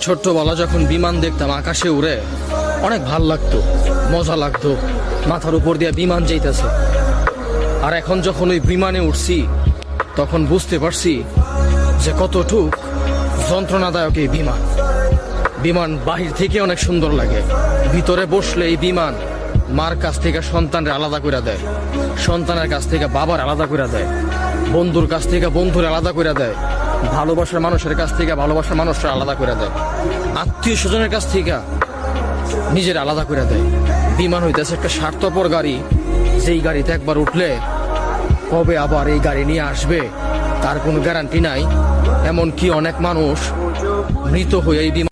ছোট্টবেলা যখন বিমান দেখতাম আকাশে উড়ে, অনেক ভাল লাগতো, মজা লাগতো, মাথার উপর দিয়ে বিমান যাইতেছে। আর এখন যখন ওই বিমানে উঠছি তখন বুঝতে পারছি যে কতটুক যন্ত্রণাদায়ক এই বিমান। বিমান বাহির থেকে অনেক সুন্দর লাগে, ভিতরে বসলে এই বিমান মার কাছ থেকে সন্তানের আলাদা করে দেয়, সন্তানের কাছ থেকে বাবার আলাদা করে দেয়, বন্ধুর কাছ থেকে বন্ধুর আলাদা করে দেয়, ভালোবাসার মানুষের কাছ থেকে ভালোবাসার মানুষরা আলাদা করে দেয়, আত্মীয় স্বজনের কাছ থেকে নিজের আলাদা করে দেয়। বিমান হইতেছে একটা স্বার্থপর গাড়ি, যেই গাড়িতে একবার উঠলে কবে আবার এই গাড়ি নিয়ে আসবে তার কোনো গ্যারান্টি নাই। এমনকি অনেক মানুষ মৃত হয়ে এই বিমান